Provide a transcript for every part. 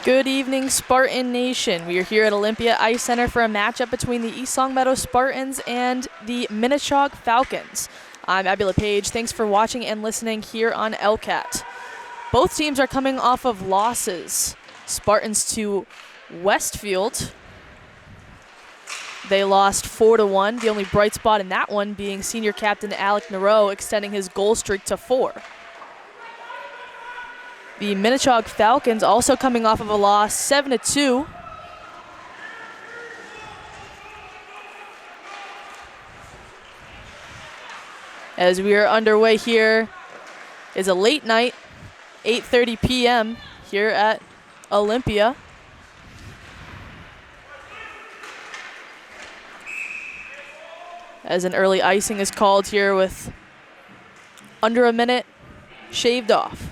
Good evening, Spartan Nation. We are here at Olympia Ice Center for a matchup between the East Longmeadow Spartans and the Minnechaug Falcons. I'm Abby LePage. Thanks for watching and listening here on LCAT. Both teams are coming off of losses. Spartans to Westfield. They lost 4-1. The only bright spot in that one being senior captain Alec Nareau extending his goal streak to 4. The Minnechaug Falcons also coming off of a loss, 7-2. As we are underway here is a late night, 8:30 p.m. here at Olympia. As an early icing is called here with under a minute shaved off.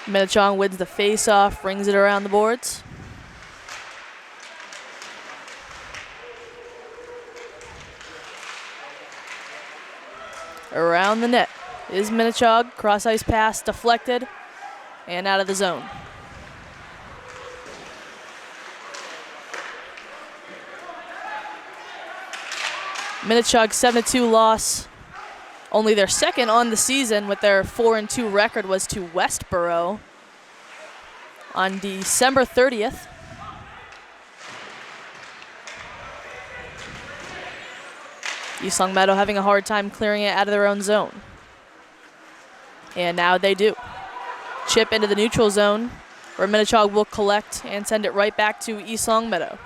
Minnechaug wins the face-off, rings it around the boards. Around the net is Minnechaug. Cross-ice pass deflected and out of the zone. Minnechaug 7-2 loss. Only their second on the season with their 4-2 record was to Westboro on December 30th. East Longmeadow having a hard time clearing it out of their own zone. And now they do. Chip into the neutral zone where Minnechaug will collect and send it right back to East Longmeadow.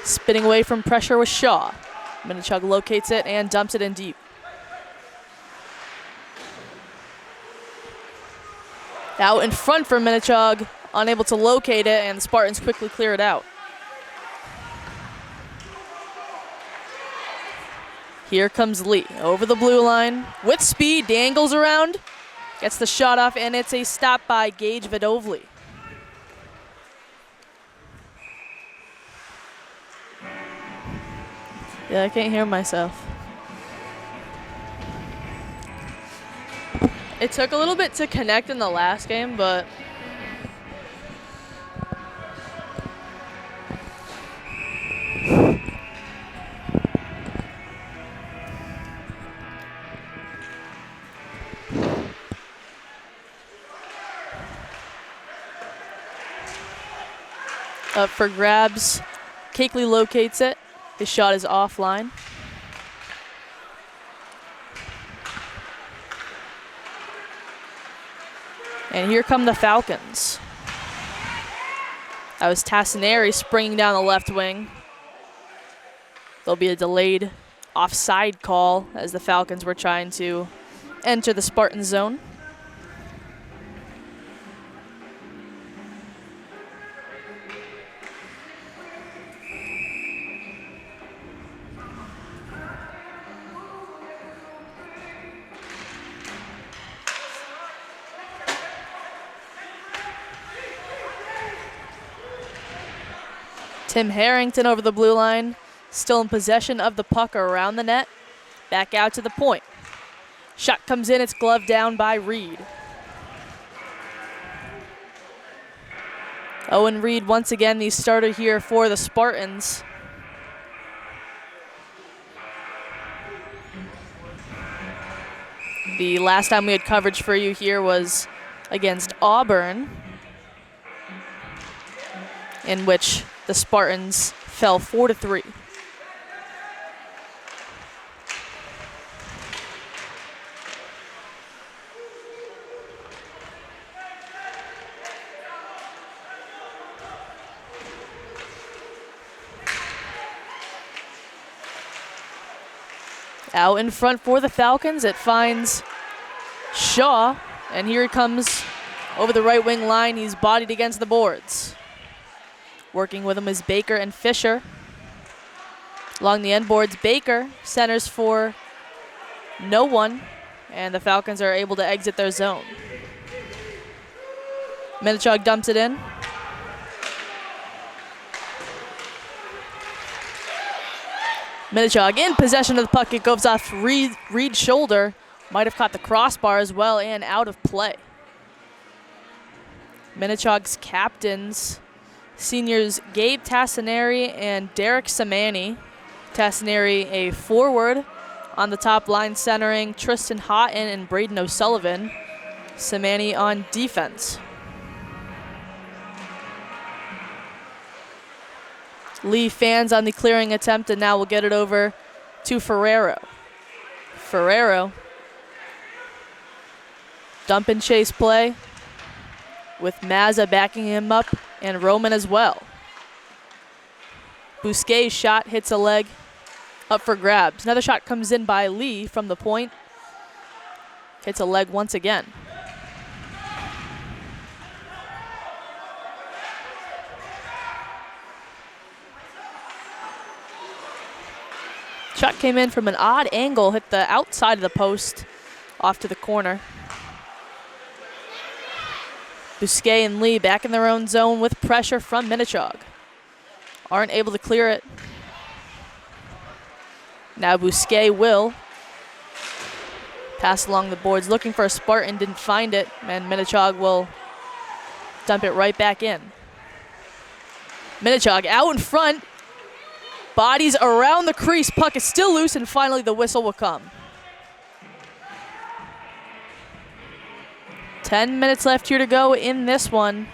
Spinning away from pressure with Shaw. Minnechaug locates it and dumps it in deep. Out in front for Minnechaug, unable to locate it, and the Spartans quickly clear it out. Here comes Lee over the blue line with speed, dangles around, gets the shot off, and it's a stop by Gage Vidovli. Yeah, I can't hear myself. It took a little bit to connect in the last game, but up for grabs. Cakeley locates it. His shot is offline. And here come the Falcons. That was Tassinari springing down the left wing. There'll be a delayed offside call as the Falcons were trying to enter the Spartan zone. Tim Harrington over the blue line, still in possession of the puck around the net. Back out to the point. Shot comes in, it's gloved down by Reed. Owen Reed once again the starter here for the Spartans. The last time we had coverage for you here was against Auburn, in which the Spartans fell 4-3. Out in front for the Falcons, it finds Shaw, and here he comes over the right wing line. He's bodied against the boards. Working with him is Baker and Fisher. Along the end boards, Baker centers for no one, and the Falcons are able to exit their zone. Minnechaug dumps it in. Minnechaug in possession of the puck. It goes off Reed's shoulder. Might have caught the crossbar as well and out of play. Minnechaug's captains, seniors Gabe Tassinari and Derek Samani. Tassinari a forward on the top line, centering Tristan Houghton and Braden O'Sullivan. Samani on defense. Lee fans on the clearing attempt, and now we'll get it over to Ferrero. Ferrero, dump and chase play with Mazza backing him up and Roman as well. Bousquet's shot hits a leg, up for grabs. Another shot comes in by Lee from the point. Hits a leg once again. Shot came in from an odd angle, hit the outside of the post, off to the corner. Bousquet and Lee back in their own zone with pressure from Minnechaug. Aren't able to clear it. Now Bousquet will pass along the boards, looking for a Spartan, didn't find it, and Minnechaug will dump it right back in. Minnechaug out in front. Bodies around the crease, puck is still loose, and finally the whistle will come. 10 minutes left here to go in this one.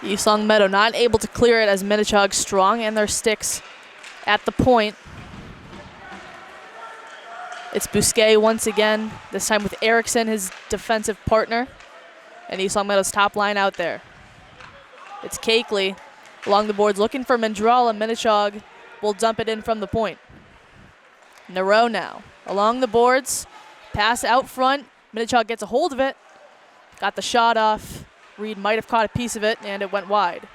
East Longmeadow not able to clear it as Minnechaug strong and their sticks at the point. It's Bousquet once again, this time with Erickson, his defensive partner, and East Longmeadow's top line out there. It's Cakeley along the boards looking for Mendrala. Minnechaug will dump it in from the point. Nero now along the boards, pass out front. Minnechaug gets a hold of it, got the shot off. Reed might have caught a piece of it, and it went wide.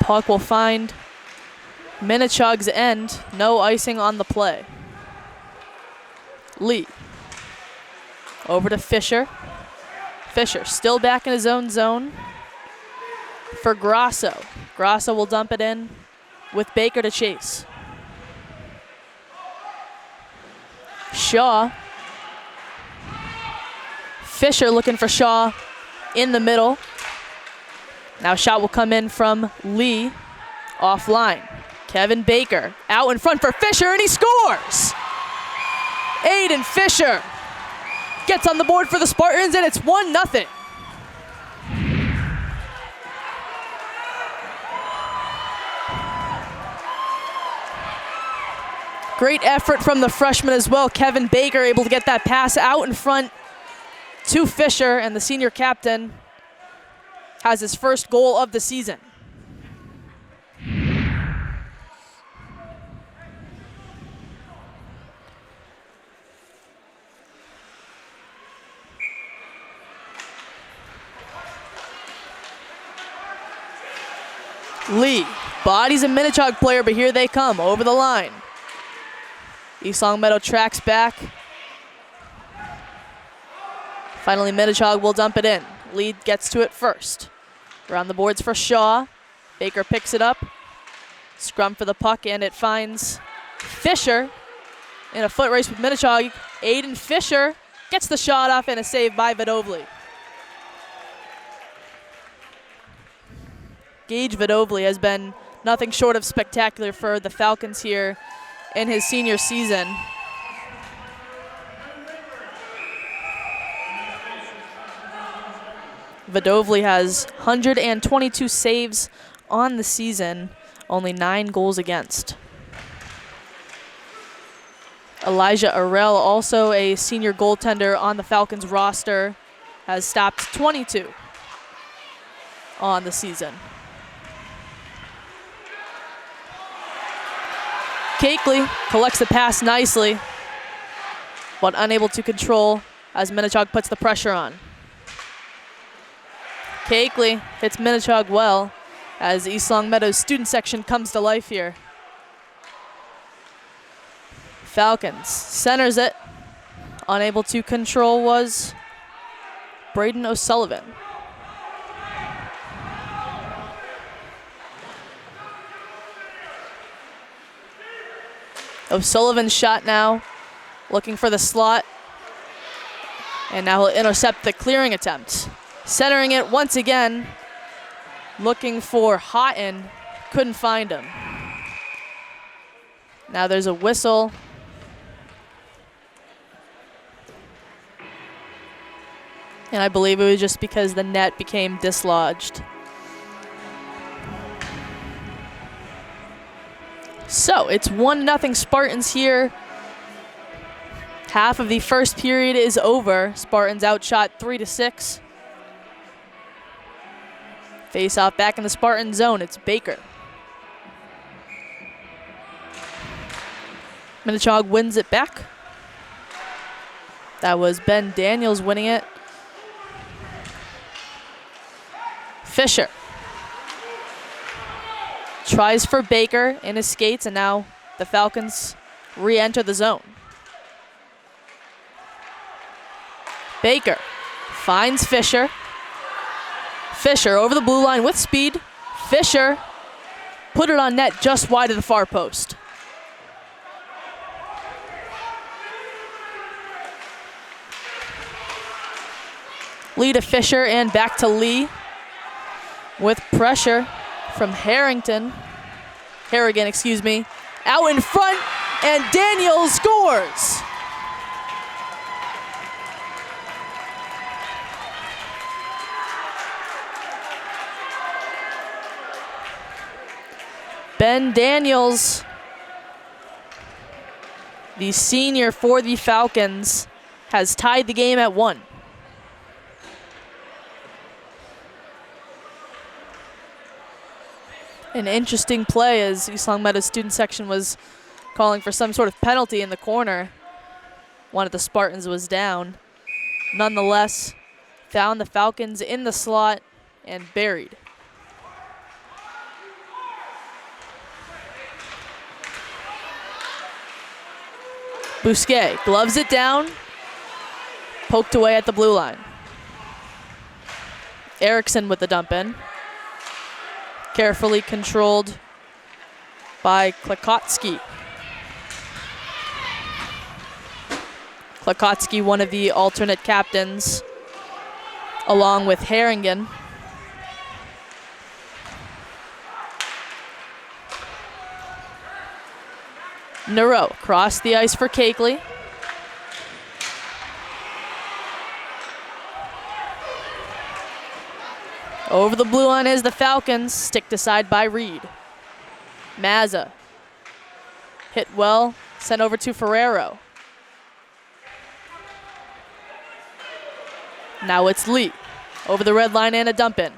Puck will find Minnechaug's end. No icing on the play. Lee. Over to Fisher. Fisher still back in his own zone for Grasso. Grasso will dump it in with Baker to chase. Shaw. Fisher looking for Shaw in the middle. Now a shot will come in from Lee offline. Kevin Baker out in front for Fisher, and he scores! Aiden Fisher gets on the board for the Spartans, and it's 1-0. Great effort from the freshman as well. Kevin Baker able to get that pass out in front to Fisher, and the senior captain has his first goal of the season. Lee, bodies a Minnechaug player, but here they come over the line. East Longmeadow tracks back. Finally, Minnechaug will dump it in. Lee gets to it first. Around the boards for Shaw. Baker picks it up. Scrum for the puck, and it finds Fisher in a foot race with Minnechaug. Aiden Fisher gets the shot off, and a save by Vidovli. Gage Vidovli has been nothing short of spectacular for the Falcons here in his senior season. Vidovli has 122 saves on the season, only 9 goals against. Elijah Arell, also a senior goaltender on the Falcons roster, has stopped 22 on the season. Cakeley collects the pass nicely, but unable to control as Minnechaug puts the pressure on. Cakeley hits Minnechaug well as East Long Meadow's student section comes to life here. Falcons centers it. Unable to control was Braden O'Sullivan. O'Sullivan's shot now, looking for the slot. And now he'll intercept the clearing attempt. Centering it once again, looking for Houghton, couldn't find him. Now there's a whistle. And I believe it was just because the net became dislodged. So it's 1-0 Spartans here. Half of the first period is over. Spartans outshot 3-6. Face off back in the Spartan zone. It's Baker. Minnechaug wins it back. That was Ben Daniels winning it. Fisher tries for Baker in his skates, and now the Falcons re-enter the zone. Baker finds Fisher. Fisher over the blue line with speed. Fisher put it on net just wide of the far post. Lee to Fisher and back to Lee with pressure from Harrigan, out in front, and Daniels scores. Ben Daniels, the senior for the Falcons, has tied the game at 1. An interesting play as East Long Meadow's student section was calling for some sort of penalty in the corner. One of the Spartans was down. Nonetheless, found the Falcons in the slot and buried. Bousquet gloves it down, poked away at the blue line. Erickson with the dump in. Carefully controlled by Klikotsky. Klikotsky, one of the alternate captains, along with Harrigan. Nero crossed the ice for Cakeley. Over the blue line is the Falcons, sticked aside by Reed. Mazza, hit well, sent over to Ferrero. Now it's Lee, over the red line and a dump in.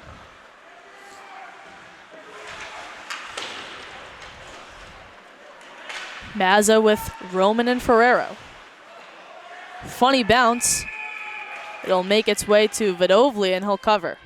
Mazza with Roman and Ferrero. Funny bounce. It'll make its way to Vidovli and he'll cover.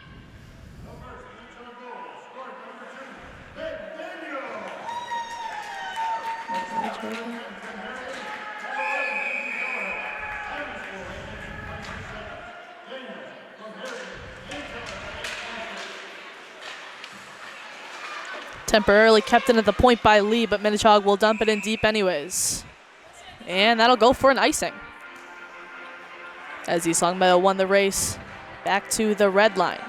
Temporarily kept in at the point by Lee, but Minnechaug will dump it in deep anyways. And that'll go for an icing. As East Long Meadow won the race back to the red line.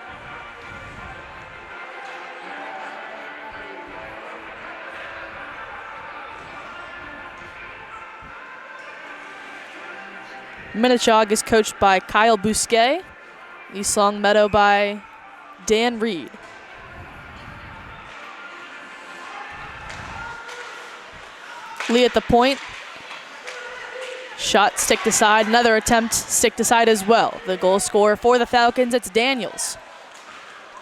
Minnechaug is coached by Kyle Bousquet. East Long Meadow by Dan Reed. Lee at the point. Shot stick to side, another attempt stick to side as well. The goal scorer for the Falcons, it's Daniels.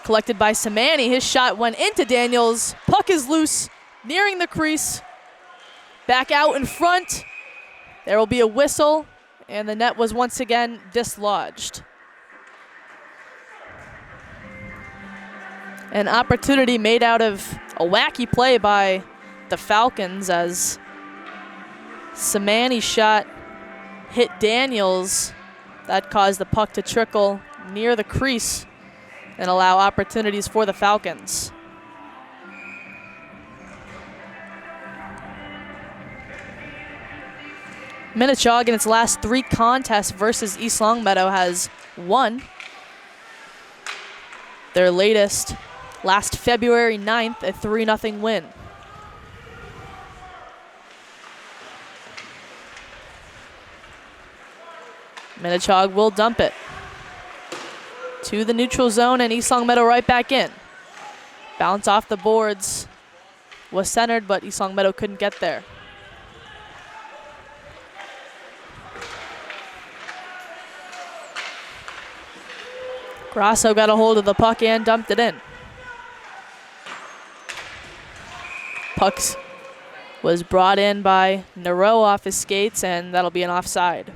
Collected by Samani, his shot went into Daniels. Puck is loose, nearing the crease. Back out in front. There will be a whistle, and the net was once again dislodged. An opportunity made out of a wacky play by the Falcons as Samani's shot hit Daniels. That caused the puck to trickle near the crease and allow opportunities for the Falcons. Minnechaug in its last 3 contests versus East Longmeadow has won. Their latest, last February 9th, a 3-0 win. Minnechaug will dump it to the neutral zone, and East Longmeadow right back in. Bounce off the boards was centered, but East Longmeadow couldn't get there. Grasso got a hold of the puck and dumped it in. Pucks was brought in by Nero off his skates, and that'll be an offside.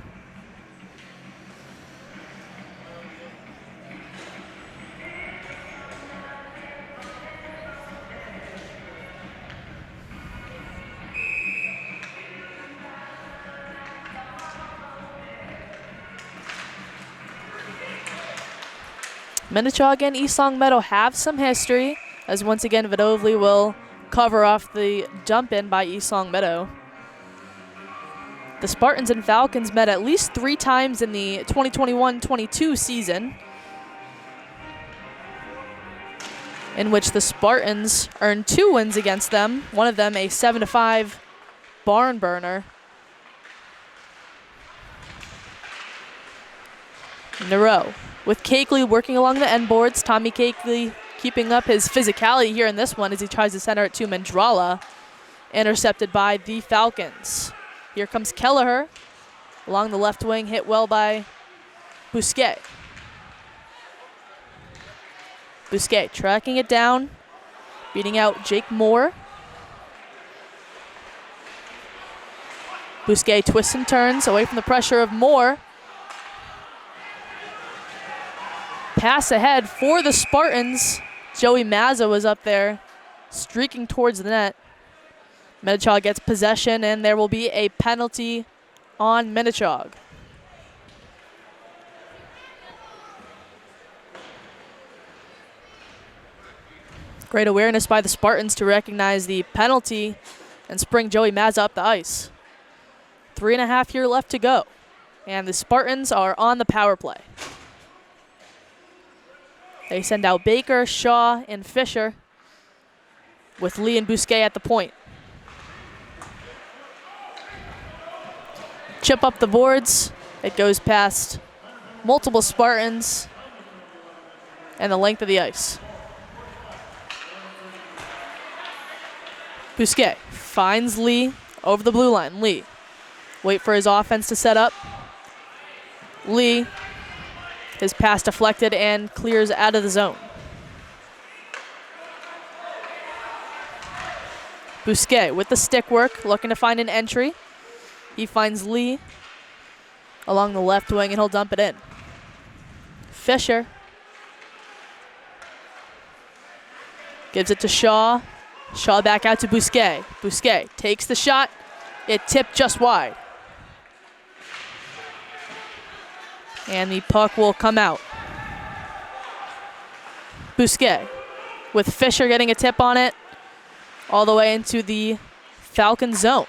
Minnechaug and East Longmeadow have some history, as once again Vidovli will cover off the dump in by East Longmeadow. The Spartans and Falcons met at least 3 times in the 2021-22 season, in which the Spartans earned 2 wins against them, one of them a 7-5 barn burner. Nero with Cakeley working along the end boards. Tommy Cakeley keeping up his physicality here in this one as he tries to center it to Mandrala. Intercepted by the Falcons. Here comes Kelleher along the left wing, hit well by Bousquet. Bousquet tracking it down, beating out Jake Moore. Bousquet twists and turns away from the pressure of Moore. Pass ahead for the Spartans. Joey Mazza was up there streaking towards the net. Minnechaug gets possession, and there will be a penalty on Minnechaug. Great awareness by the Spartans to recognize the penalty and spring Joey Mazza up the ice. 3.5 here left to go, and the Spartans are on the power play. They send out Baker, Shaw, and Fisher with Lee and Bousquet at the point. Chip up the boards. It goes past multiple Spartans and the length of the ice. Bousquet finds Lee over the blue line. Lee, wait for his offense to set up. Lee, his pass deflected and clears out of the zone. Bousquet with the stick work, looking to find an entry. He finds Lee along the left wing, and he'll dump it in. Fisher gives it to Shaw. Shaw back out to Bousquet. Bousquet takes the shot. It tipped just wide. And the puck will come out. Bousquet with Fisher getting a tip on it all the way into the Falcon zone.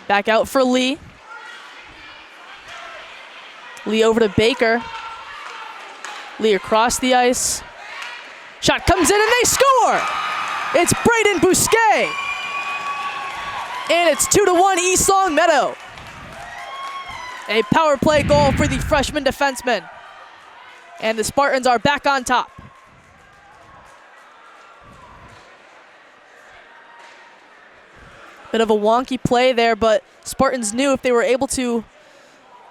Back out for Lee. Lee over to Baker. Lee across the ice. Shot comes in and they score! It's Braden Bousquet. And it's 2-1 East Longmeadow. A power play goal for the freshman defenseman. And the Spartans are back on top. Bit of a wonky play there, but Spartans knew if they were able to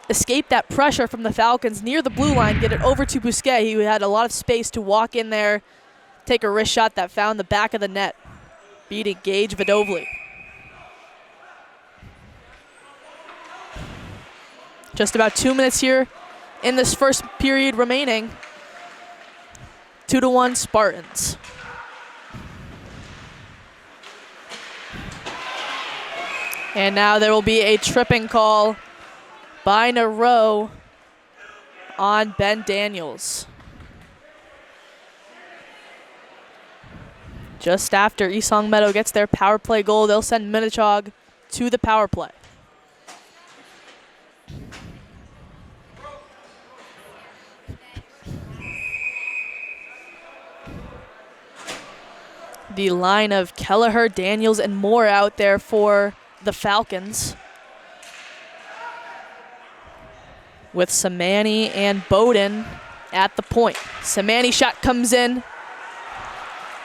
escape that pressure from the Falcons near the blue line, get it over to Bousquet. He had a lot of space to walk in there, take a wrist shot that found the back of the net, beating Gage Vidovli. Just about 2 minutes here in this first period remaining. 2-1 Spartans. And now there will be a tripping call by Nero on Ben Daniels. Just after East Meadow gets their power play goal, they'll send Minnechaug to the power play. The line of Kelleher, Daniels, and Moore out there for the Falcons, with Samani and Bowden at the point. Samani shot comes in,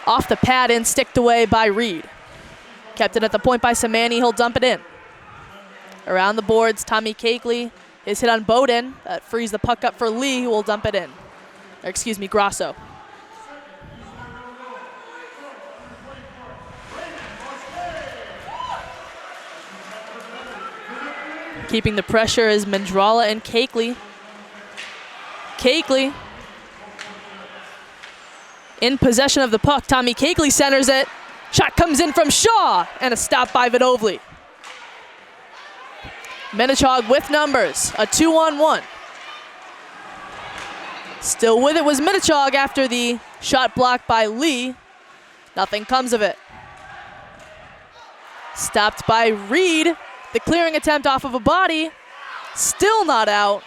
off the pad and sticked away by Reed. Kept it at the point by Samani, he'll dump it in. Around the boards, Tommy Cakeley, his hit on Bowden, that frees the puck up for Lee, who will dump it in. Or excuse me, Grasso. Keeping the pressure is Mendrala and Cakeley. Cakeley in possession of the puck. Tommy Cakeley centers it. Shot comes in from Shaw, and a stop by Vidovli. Minnechaug with numbers, a 2-on-1. Still with it was Minnechaug after the shot blocked by Lee. Nothing comes of it. Stopped by Reed. The clearing attempt off of a body, still not out.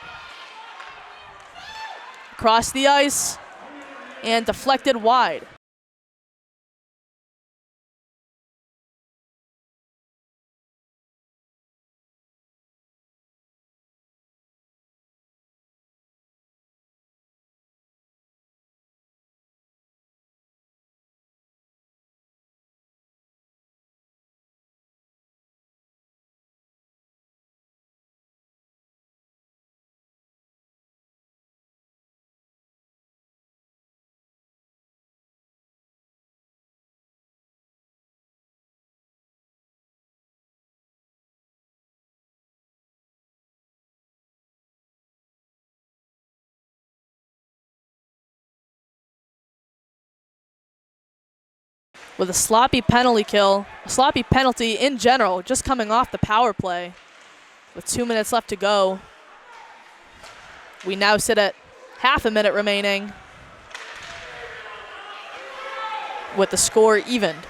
Across the ice and deflected wide. With a sloppy penalty kill, a sloppy penalty in general, just coming off the power play. With 2 minutes left to go, we now sit at half a minute remaining with the score evened.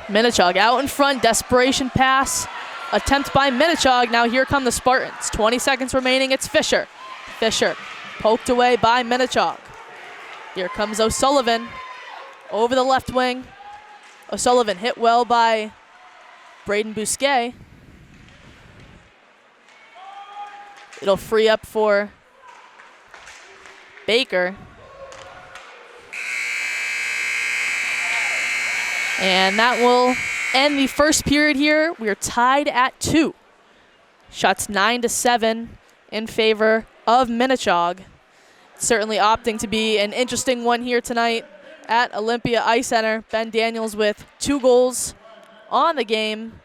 Minnechaug out in front, desperation pass, attempt by Minnechaug. Now here come the Spartans. 20 seconds remaining, it's Fisher. Fisher poked away by Minnechaug. Here comes O'Sullivan over the left wing. O'Sullivan hit well by Braden Bousquet. It'll free up for Baker. And that will end the first period here. We are tied at 2. Shots 9-7 in favor of Minnechaug. Certainly opting to be an interesting one here tonight at Olympia Ice Center. Ben Daniels with 2 goals on the game.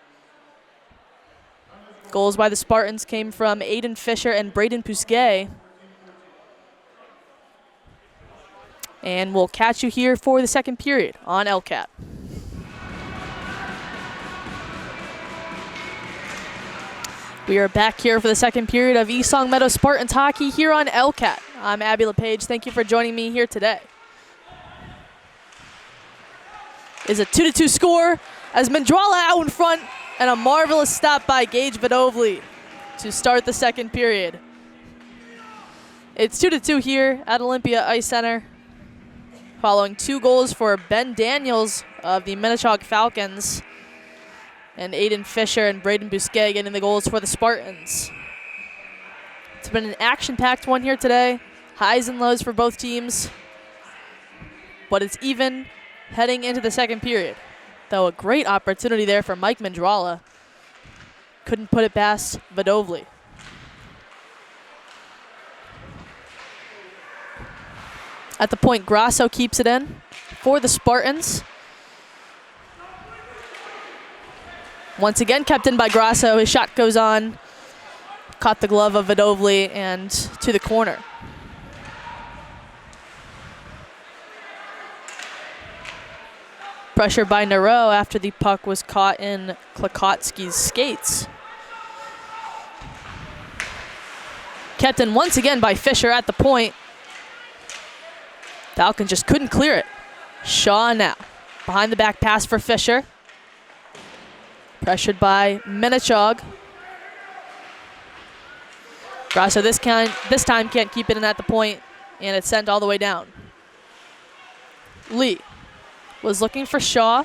Goals by the Spartans came from Aiden Fisher and Braden Bousquet. And we'll catch you here for the second period on LCAT. We are back here for the second period of East Meadow Spartans hockey here on LCAT. I'm Abby LePage. Thank you for joining me here today. Is a 2-2 score as Mendrala out in front and a marvelous stop by Gage Vidovli to start the second period. It's 2-2 here at Olympia Ice Center, following 2 goals for Ben Daniels of the Minnechaug Falcons and Aiden Fisher and Braden Bousquet getting the goals for the Spartans. It's been an action-packed one here today. Highs and lows for both teams. but it's even heading into the second period. Though a great opportunity there for Mike Mandrala. Couldn't put it past Vadovli. At the point, Grasso keeps it in for the Spartans. Once again kept in by Grasso. His shot goes on. Caught the glove of Vadovli and to the corner. Pressure by Nero after the puck was caught in Klakotski's skates. Kept in once again by Fisher at the point. Falcons just couldn't clear it. Shaw now. Behind the back pass for Fisher. Pressured by Minnechaug. Grasso this time can't keep it in at the point, and it's sent all the way down. Lee was looking for Shaw.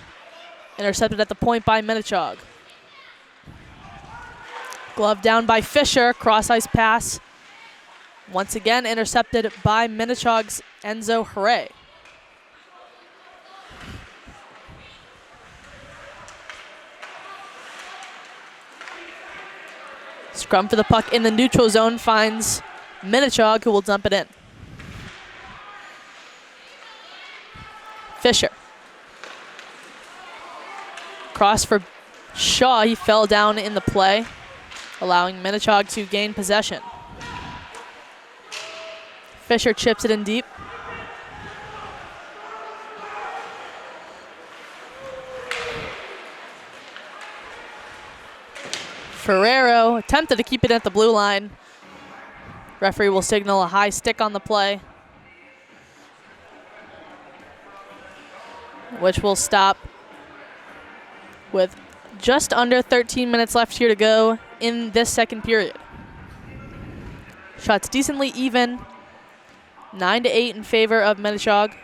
Intercepted at the point by Minnechaug. Glove down by Fisher. Cross-ice pass. Once again intercepted by Minnechaug's Enzo Hooray. Scrum for the puck in the neutral zone finds Minnechaug, who will dump it in. Fisher. Cross for Shaw. He fell down in the play, allowing Minnechaug to gain possession. Fisher chips it in deep. Ferrero attempted to keep it at the blue line. Referee will signal a high stick on the play, which will stop with just under 13 minutes left here to go in this second period. Shots decently even, 9-8 in favor of Minnechaug.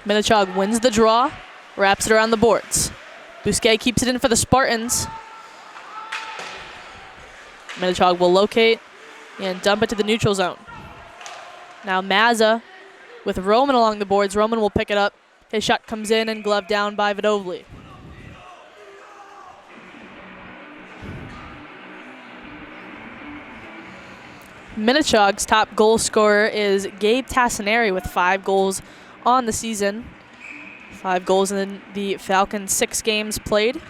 Minnechaug wins the draw, wraps it around the boards. Bousquet keeps it in for the Spartans. Minnechaug will locate and dump it to the neutral zone. Now Mazza with Roman along the boards. Roman will pick it up. His shot comes in and gloved down by Vadovli. Minnechaug's top goal scorer is Gabe Tassinari with 5 goals on the season. 5 goals in the Falcons' 6 games played.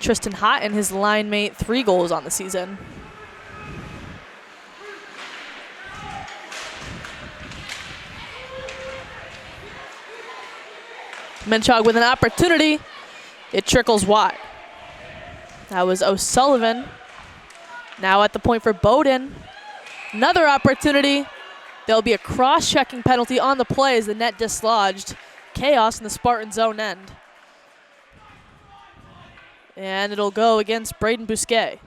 Tristan Houghton, his line mate, 3 goals on the season. Minnechaug with an opportunity. It trickles wide. That was O'Sullivan. Now at the point for Bowden. Another opportunity. There'll be a cross-checking penalty on the play as the net dislodged. Chaos in the Spartans' own end. And it'll go against Braden Bousquet.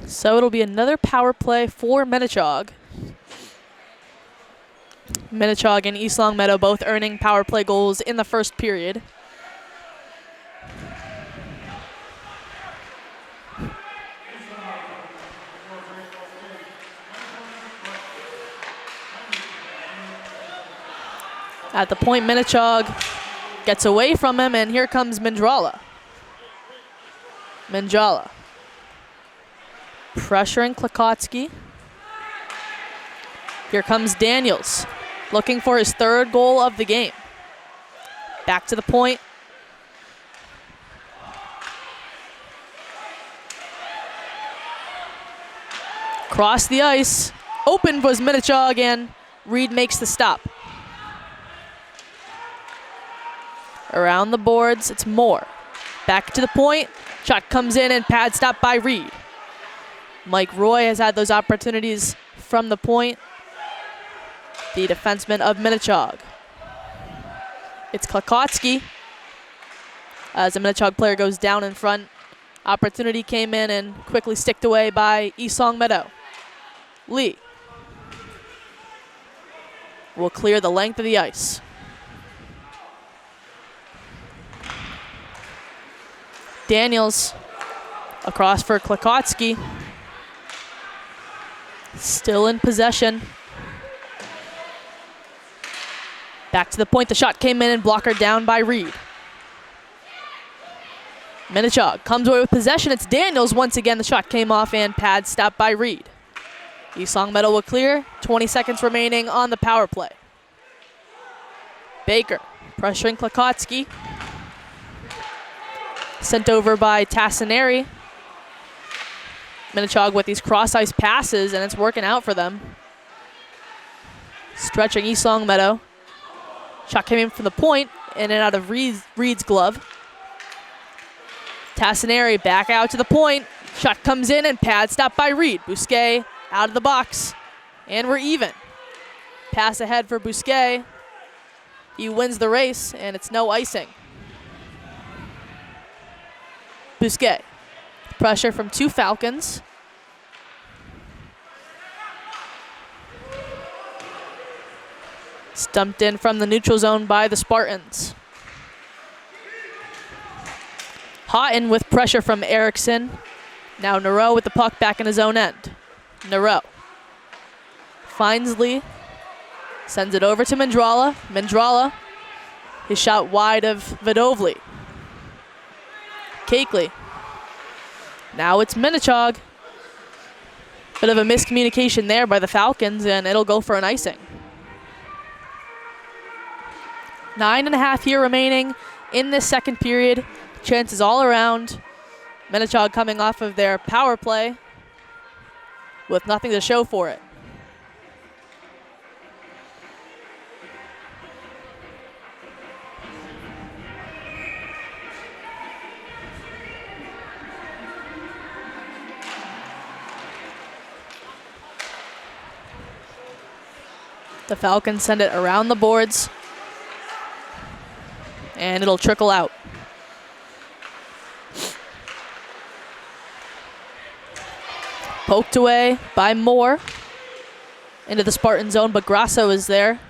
So it'll be another power play for Minnechaug. Minnechaug and East Longmeadow both earning power play goals in the first period. At the point, Minnechaug gets away from him, and here comes Mandrala. Mandrala pressuring Klakotski. Here comes Daniels, looking for his 3rd goal of the game. Back to the point. Cross the ice. Open was Minnechaug, and Reed makes the stop. Around the boards, it's Moore. Back to the point. Shot comes in and pad stop by Reed. Mike Roy has had those opportunities from the point. The defenseman of Minnechaug. It's Klakotski. As a Minnechaug player goes down in front. Opportunity came in and quickly sticked away by East Longmeadow. Lee will clear the length of the ice. Daniels across for Klikotsky. Still in possession. Back to the point. The shot came in and blocker down by Reed. Minnechaug comes away with possession. It's Daniels once again. The shot came off and pad stopped by Reed. East Long Meadow will clear. 20 seconds remaining on the power play. Baker pressuring Klikotsky. Sent over by Tassinari. Minnechaug with these cross-ice passes, and it's working out for them. Stretching East Long Meadow. Shot came in from the point, in and out of Reed's glove. Tassinari back out to the point. Shot comes in and pad stopped by Reed. Bousquet out of the box, and we're even. Pass ahead for Bousquet. He wins the race, and it's no icing. Bousquet. Pressure from two Falcons. Stumped in from the neutral zone by the Spartans. Houghton with pressure from Erickson. Now Nero with the puck back in his own end. Nero finds Lee. Sends it over to Mandrala. Mandrala, his shot wide of Vidovli. Cakeley. Now it's Minnechaug. Bit of a miscommunication there by the Falcons, and it'll go for an icing. 9.5 here remaining in this second period. Chances all around. Minnechaug coming off of their power play with nothing to show for it. The Falcons send it around the boards, and it'll trickle out. Poked away by Moore into the Spartan zone, but Grasso is there.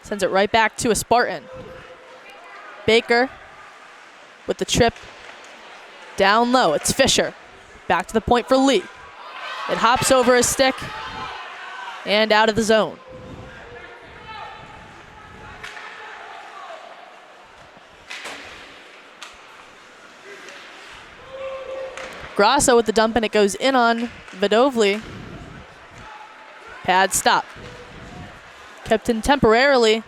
Sends it right back to a Spartan. Baker with the trip down low. It's Fisher. Back to the point for Lee. It hops over his stick and out of the zone. Grasso with the dump, and it goes in on Vidovli. Pad stop. Kept in temporarily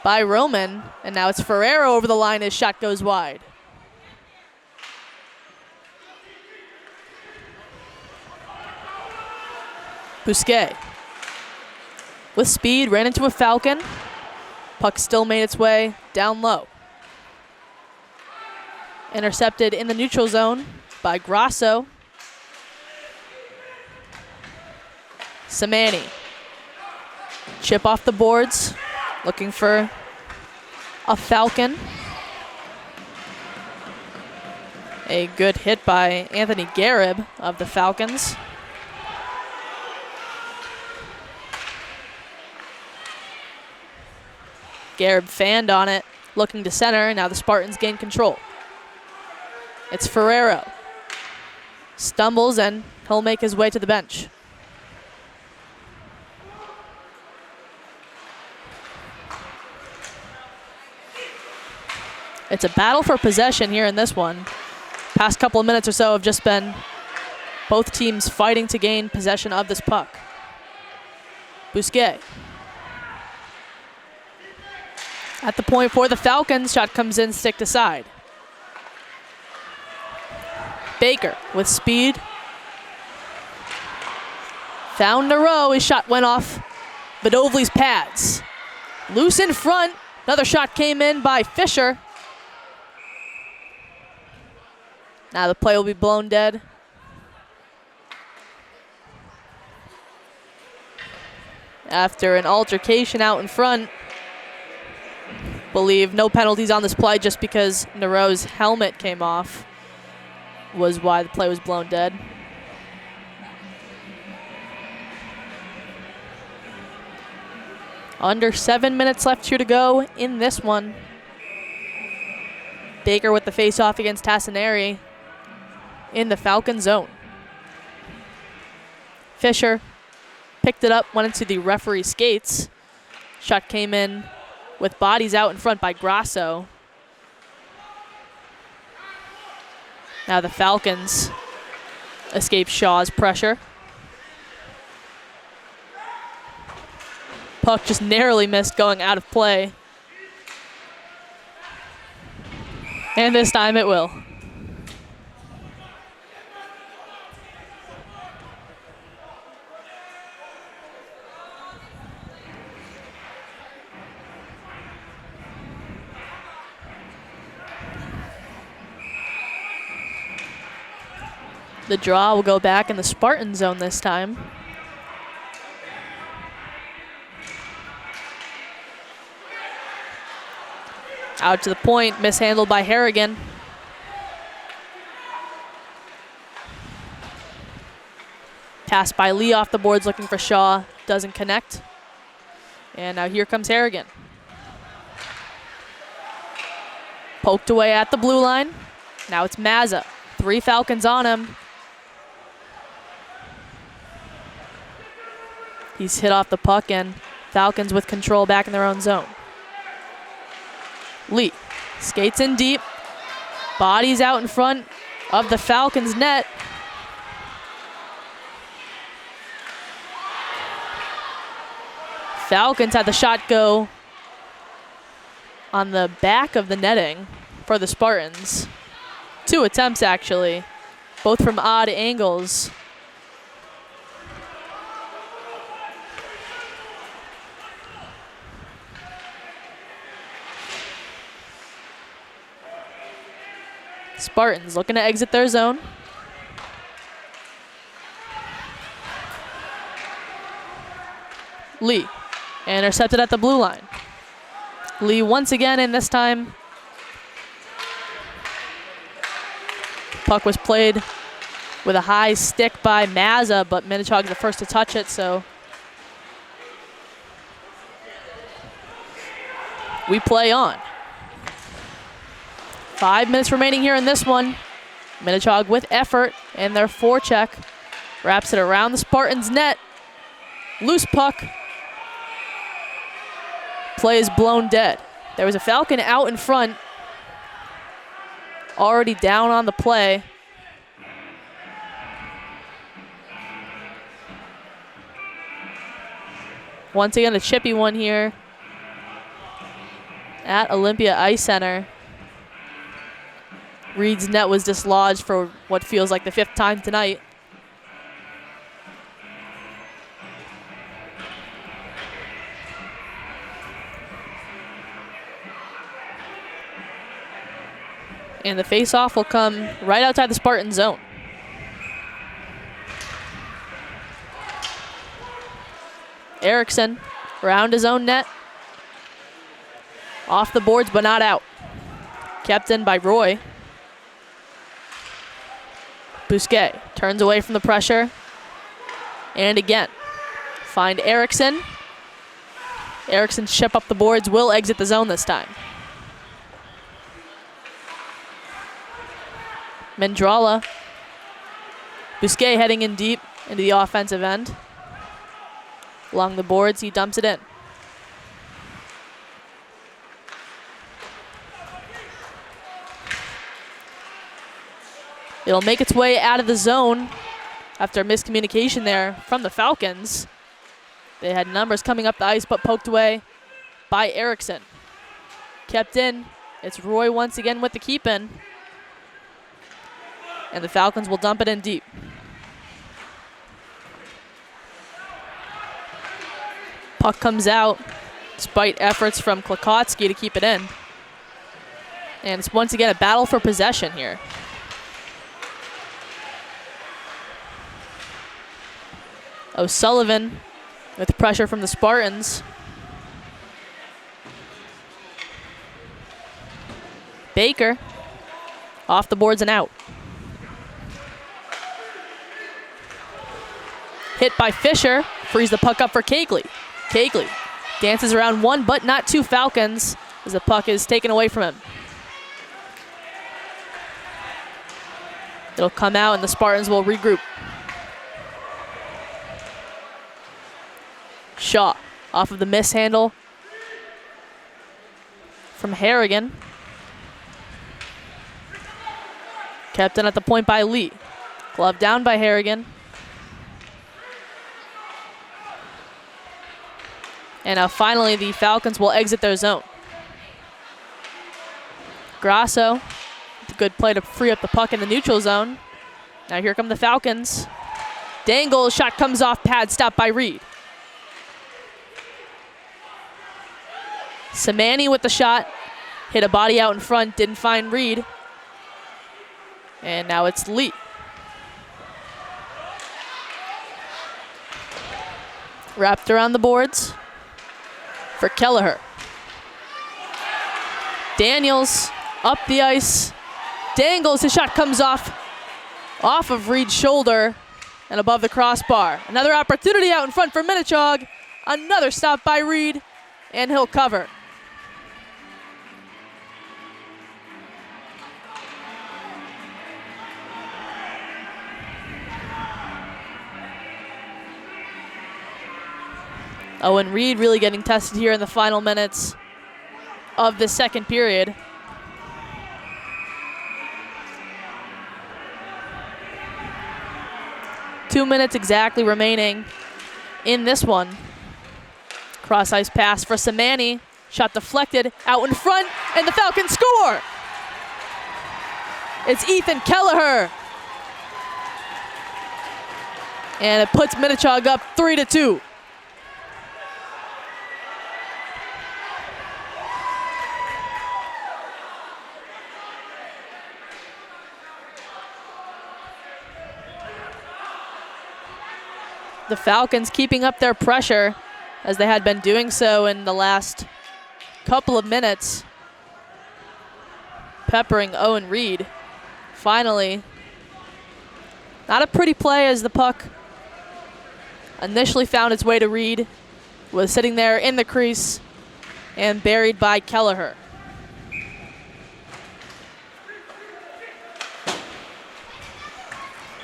by Roman, and now it's Ferrero over the line. His shot goes wide. Bousquet with speed, ran into a Falcon. Puck still made its way down low. Intercepted in the neutral zone by Grasso. Samani. Chip off the boards, looking for a Falcon. A good hit by Anthony Garib of the Falcons. Garib fanned on it, looking to center, and now the Spartans gain control. It's Ferrero. Stumbles, and he'll make his way to the bench. It's a battle for possession here in this one. Past couple of minutes or so have just been both teams fighting to gain possession of this puck. Bousquet. At the point for the Falcons, shot comes in, stick to side. Baker with speed. Found Nero. His shot went off Vidovli's pads. Loose in front. Another shot came in by Fisher. Now the play will be blown dead. After an altercation out in front. Believe no penalties on this play just because Nero's helmet came off was why the play was blown dead. Under 7 minutes left here to go in this one. Baker with the face-off against Tassinari in the Falcon zone. Fisher picked it up, went into the referee's skates. Shot came in with bodies out in front by Grasso. Now the Falcons escape Shaw's pressure. Puck just narrowly missed going out of play. And this time it will. The draw will go back in the Spartan zone this time. Out to the point, mishandled by Harrigan. Pass by Lee off the boards looking for Shaw, doesn't connect. And now here comes Harrigan. Poked away at the blue line. Now it's Mazza. 3 Falcons on him. He's hit off the puck, and Falcons with control back in their own zone. Lee skates in deep. Bodies out in front of the Falcons' net. Falcons had the shot go on the back of the netting for the Spartans. 2 attempts, actually, both from odd angles. Spartans looking to exit their zone. Lee intercepted at the blue line. Lee once again, and this time puck was played with a high stick by Mazza, but Minnechaug the first to touch it, so we play on. 5 minutes remaining here in this one. Minnechaug with effort, and their forecheck wraps it around the Spartans' net. Loose puck. Play is blown dead. There was a Falcon out in front, already down on the play. Once again, a chippy one here at Olympia Ice Center. Reed's net was dislodged for what feels like the 5th time tonight. And the face-off will come right outside the Spartan zone. Erickson around his own net. Off the boards, but not out. Kept in by Roy. Bousquet turns away from the pressure. And again, find Erickson. Erickson's chip up the boards, will exit the zone this time. Mendrala. Bousquet heading in deep into the offensive end. Along the boards, he dumps it in. It'll make its way out of the zone after miscommunication there from the Falcons. They had numbers coming up the ice, but poked away by Erickson. Kept in. It's Roy once again with the keep in. And the Falcons will dump it in deep. Puck comes out despite efforts from Klokotsky to keep it in. And it's once again a battle for possession here. O'Sullivan with pressure from the Spartans. Baker off the boards and out. Hit by Fisher, frees the puck up for Kegley. Kegley Dances around one, but not two Falcons, as the puck is taken away from him. It'll come out, and the Spartans will regroup. Shaw off of the mishandle from Harrigan. Kept in at the point by Lee. Glove down by Harrigan. And now finally the Falcons will exit their zone. Grasso, good play to free up the puck in the neutral zone. Now here come the Falcons. Dangle, shot comes off pad, stopped by Reed. Samani with the shot, hit a body out in front, didn't find Reed. And now it's Lee. Wrapped around the boards for Kelleher. Daniels up the ice, dangles, his shot comes off of Reed's shoulder and above the crossbar. Another opportunity out in front for Minnechaug. Another stop by Reed, and he'll cover. Owen Reed really getting tested here in the final minutes of the second period. Two minutes exactly remaining in this one. Cross ice pass for Samani. Shot deflected out in front, and the Falcons score! It's Ethan Kelleher. And it puts Minnechaug up 3-2. The Falcons keeping up their pressure as they had been doing so in the last couple of minutes. Peppering Owen Reed. Finally, not a pretty play as the puck initially found its way to Reed, was sitting there in the crease and buried by Kelleher.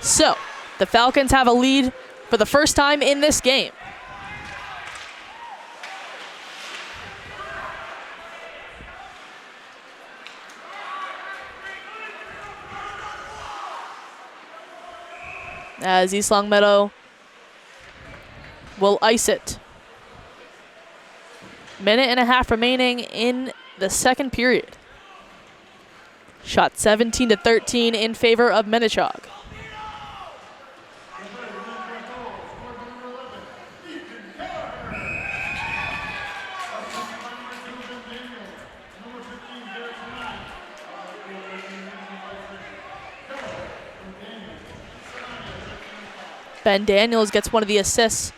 So, the Falcons have a lead for the first time in this game. As East Longmeadow will ice it. Minute and a half remaining in the second period. Shot 17-13 in favor of Minnechaug. Ben Daniels gets one of the assists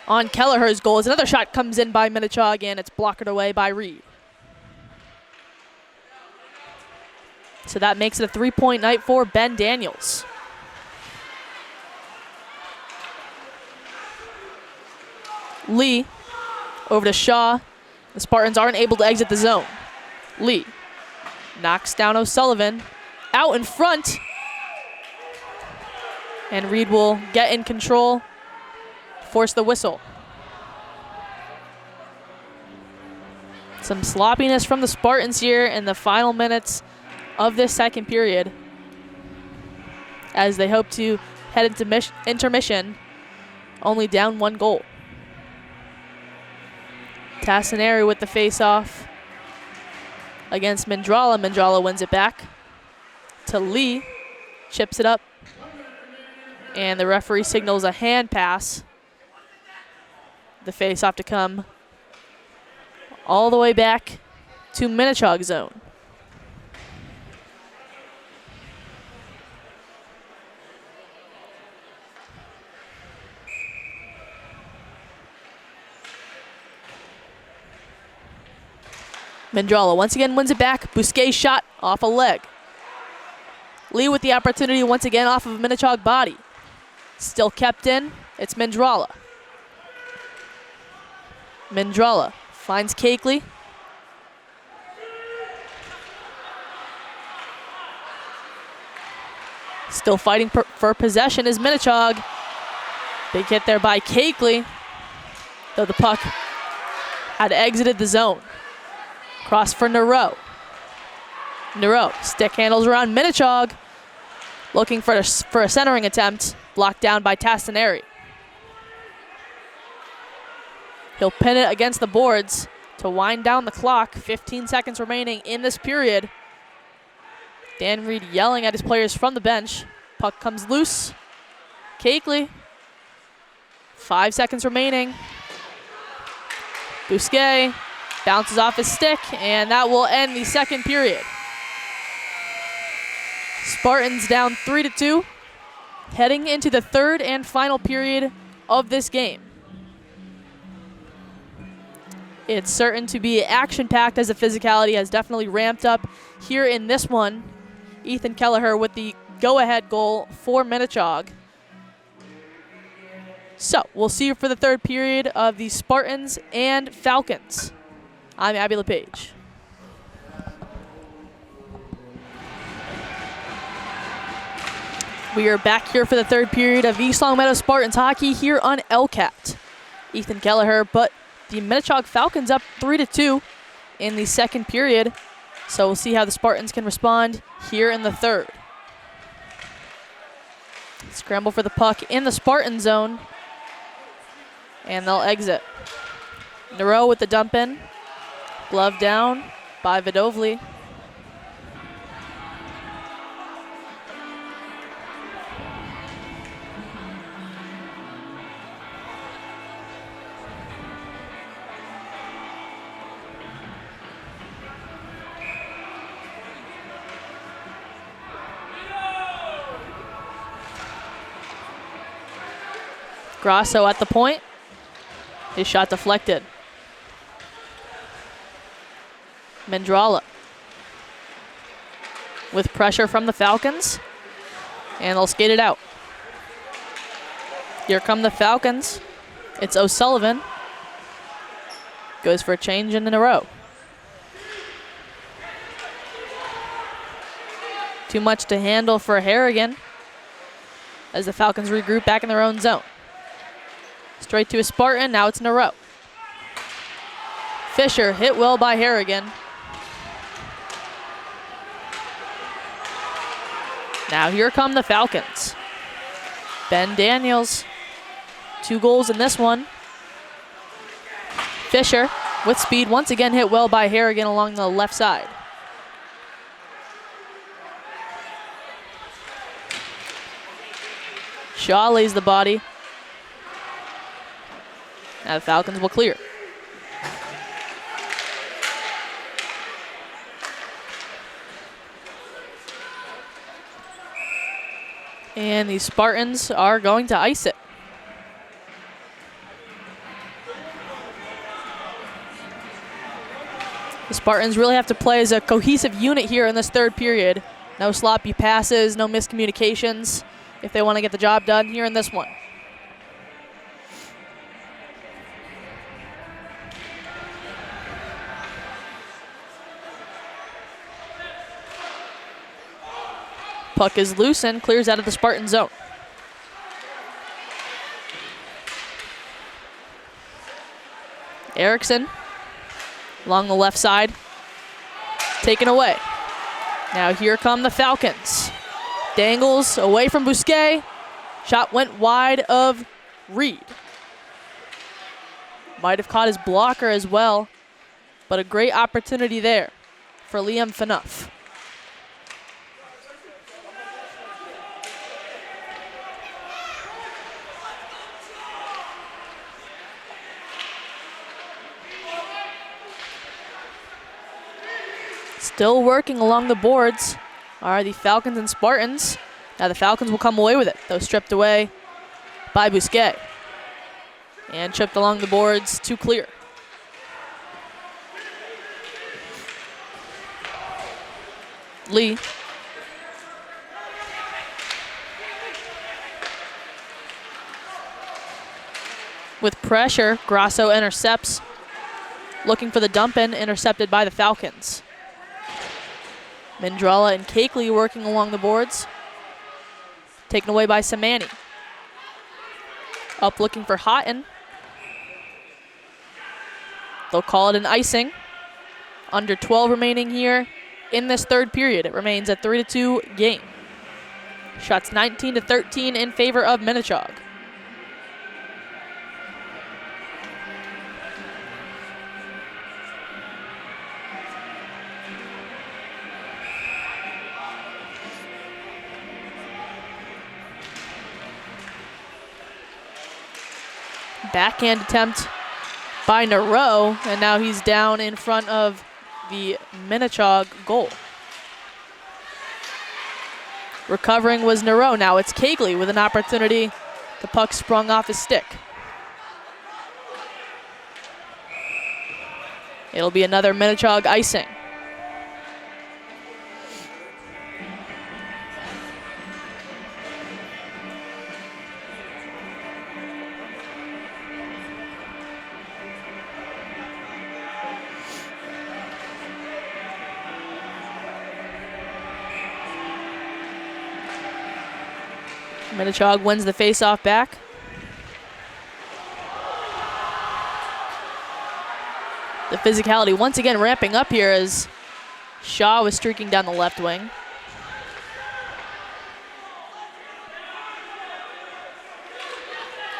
on Kelleher's goals. Another shot comes in by Minnechaug, and it's blocked away by Reed. So that makes it a 3-point night for Ben Daniels. Lee over to Shaw. The Spartans aren't able to exit the zone. Lee knocks down O'Sullivan. Out in front. And Reed will get in control, force the whistle. Some sloppiness from the Spartans here in the final minutes of this second period as they hope to head into intermission only down 1 goal. Tassinari with the face-off against Mendrala. Mendrala wins it back to Lee, chips it up. And the referee signals a hand pass. The face-off to come all the way back to Minnechaug zone. Mendrala once again wins it back. Bousquet shot off a leg. Lee with the opportunity once again off of a Minnechaug body. Still kept in, it's Mendrala. Mendrala finds Cakeley. Still fighting for possession is Minnechaug. Big hit there by Cakeley, though the puck had exited the zone. Cross for Nero. Nero stick handles around Minnechaug, looking for a centering attempt, blocked down by Tastineri. He'll pin it against the boards to wind down the clock. 15 seconds remaining in this period. Dan Reed yelling at his players from the bench. Puck comes loose. Cakeley. 5 seconds remaining. Bousquet bounces off his stick, and that will end the second period. Spartans down 3-2, heading into the third and final period of this game. It's certain to be action-packed as the physicality has definitely ramped up here in this one. Ethan Kelleher with the go-ahead goal for Minnechaug. So, we'll see you for the third period of the Spartans and Falcons. I'm Abby LePage. We are back here for the third period of East Longmeadow Spartans hockey here on LCAT. Ethan Kelleher, but the Minnechaug Falcons up 3-2 in the second period. So we'll see how the Spartans can respond here in the third. Scramble for the puck in the Spartan zone. And they'll exit. Nero with the dump in. Glove down by Vidovli. Grasso at the point. His shot deflected. Mendrala with pressure from the Falcons. And they'll skate it out. Here come the Falcons. It's O'Sullivan. Goes for a change in a row. Too much to handle for Harrigan as the Falcons regroup back in their own zone. Straight to a Spartan, now it's in a row. Fisher hit well by Harrigan. Now here come the Falcons. Ben Daniels, 2 goals in this one. Fisher with speed, once again hit well by Harrigan along the left side. Shaw lays the body. Now the Falcons will clear. And the Spartans are going to ice it. The Spartans really have to play as a cohesive unit here in this third period. No sloppy passes, no miscommunications if they want to get the job done here in this one. Puck is loose and clears out of the Spartan zone. Erickson along the left side, taken away. Now here come the Falcons. Dangles away from Bousquet. Shot went wide of Reed. Might have caught his blocker as well, but a great opportunity there for Liam Phaneuf. Still working along the boards are the Falcons and Spartans. Now the Falcons will come away with it, though stripped away by Bousquet. And chipped along the boards to clear. Lee. With pressure, Grasso intercepts looking for the dump in, intercepted by the Falcons. Mindrella and Cakeley working along the boards. Taken away by Samani. Up looking for Houghton. They'll call it an icing. Under 12 remaining here in this third period. It remains a 3-2 game. Shots 19-13 in favor of Minnechaug. Backhand attempt by Nero, and now he's down in front of the Minnechaug goal. Recovering was Nero. Now it's Cakeley with an opportunity. The puck sprung off his stick. It'll be another Minnechaug icing. Minnechaug wins the face-off back. The physicality once again ramping up here as Shaw was streaking down the left wing.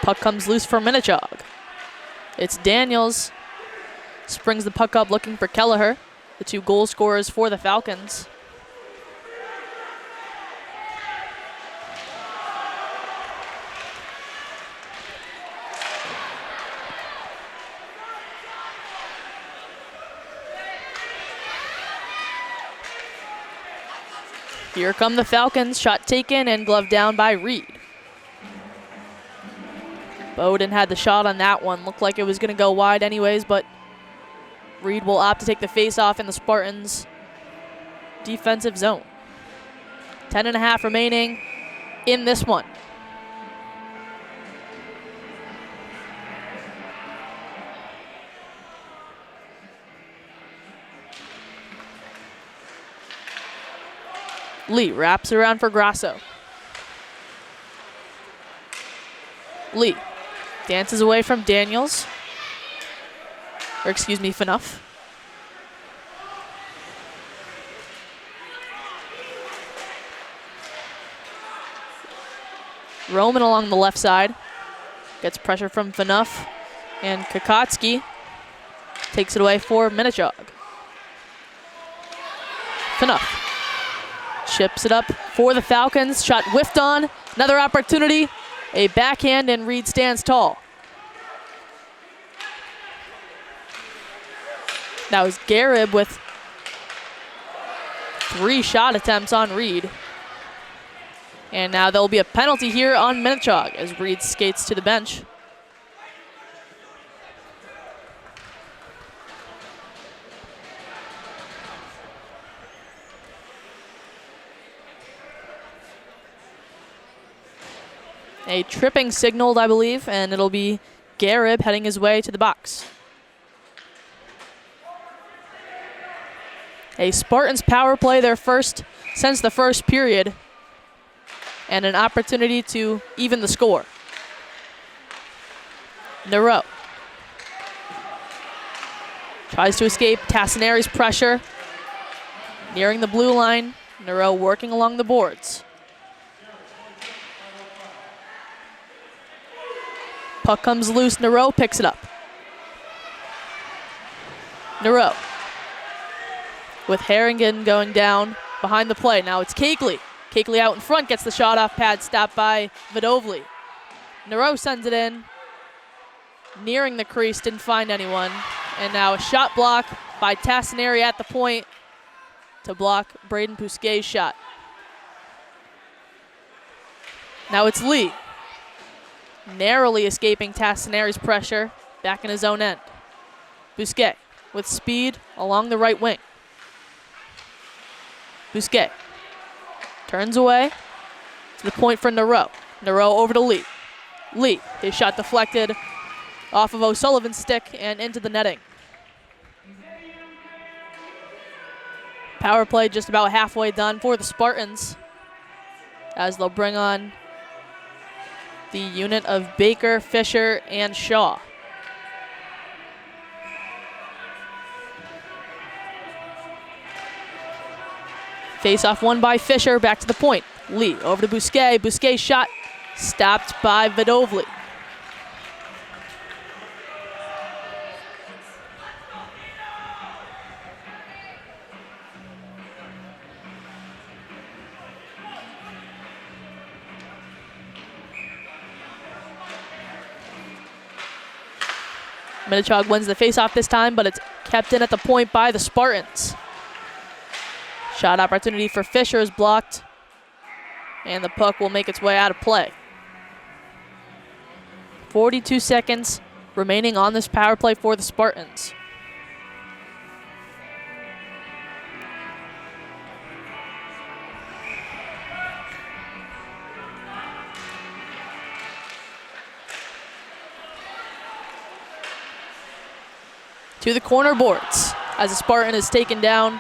Puck comes loose for Minnechaug. It's Daniels. Springs the puck up looking for Kelleher, the two goal scorers for the Falcons. Here come the Falcons, shot taken and glove down by Reed. Bowden had the shot on that one. Looked like it was going to go wide anyways, but Reed will opt to take the face-off in the Spartans' defensive zone. 10.5 remaining in this one. Lee wraps around for Grasso. Lee dances away from Daniels. Or excuse me, Phaneuf. Roman along the left side. Gets pressure from Phaneuf. And Kokotsky takes it away for Minnechaug. Phaneuf chips it up for the Falcons. Shot whiffed on. Another opportunity. A backhand, and Reed stands tall. That was Garib with 3 shot attempts on Reed. And now there'll be a penalty here on Minnechaug as Reed skates to the bench. A tripping signaled, I believe, and it'll be Garib heading his way to the box. A Spartans power play, their first since the first period, and an opportunity to even the score. Nero tries to escape Tassinari's pressure. Nearing the blue line, Nero working along the boards. Puck comes loose, Nero picks it up. Nero with Harrigan going down behind the play. Now it's Cakeley. Cakeley out in front, gets the shot off pad, stopped by Vidovli. Nero sends it in. Nearing the crease, didn't find anyone. And now a shot block by Tassinari at the point to block Braden Pousquet's shot. Now it's Lee. Narrowly escaping Tassinari's pressure, back in his own end. Bousquet with speed along the right wing. Bousquet turns away to the point for Nero. Nero over to Lee. Lee, his shot deflected off of O'Sullivan's stick and into the netting. Power play just about halfway done for the Spartans, as they'll bring on the unit of Baker, Fisher, and Shaw. Face-off won by Fisher, back to the point. Lee over to Bousquet. Bousquet's shot stopped by Vidovli. Minnechaug wins the face-off this time, but it's kept in at the point by the Spartans. Shot opportunity for Fisher is blocked, and the puck will make its way out of play. 42 seconds remaining on this power play for the Spartans. To the corner boards as the Spartan is taken down.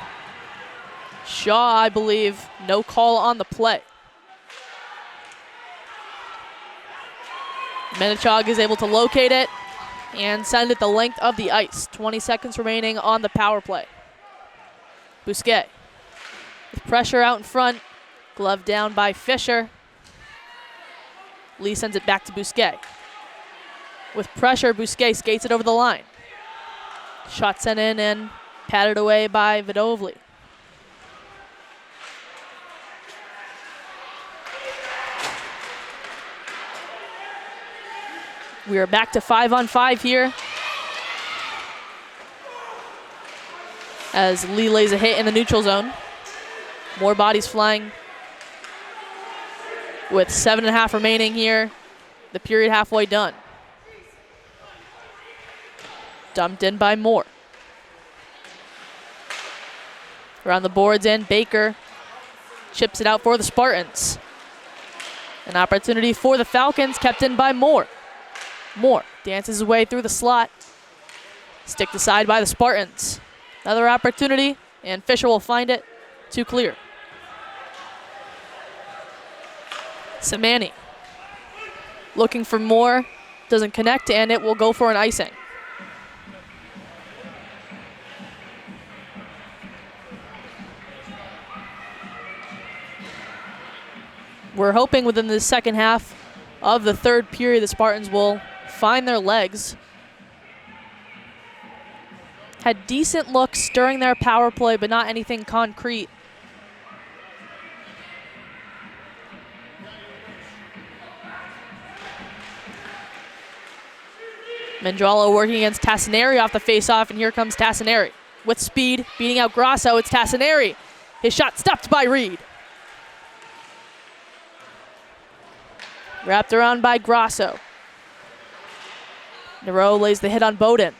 Shaw, I believe, no call on the play. Minnechaug is able to locate it and send it the length of the ice. 20 seconds remaining on the power play. Bousquet with pressure out in front, glove down by Fisher. Lee sends it back to Bousquet. With pressure, Bousquet skates it over the line. Shot sent in and patted away by Vidovli. We are back to 5-on-5 here, as Lee lays a hit in the neutral zone. More bodies flying. With 7.5 remaining here, the period halfway done. Dumped in by Moore. Around the boards, and Baker chips it out for the Spartans. An opportunity for the Falcons, kept in by Moore. Moore dances his way through the slot. Sticked aside by the Spartans. Another opportunity, and Fisher will find it to clear. Samani looking for more, doesn't connect, and it will go for an icing. We're hoping within the second half of the third period, the Spartans will find their legs. Had decent looks during their power play, but not anything concrete. Mendralo working against Tassinari off the faceoff, and here comes Tassinari with speed, beating out Grasso. It's Tassinari. His shot stopped by Reed. Wrapped around by Grasso. Nero lays the hit on Bowden.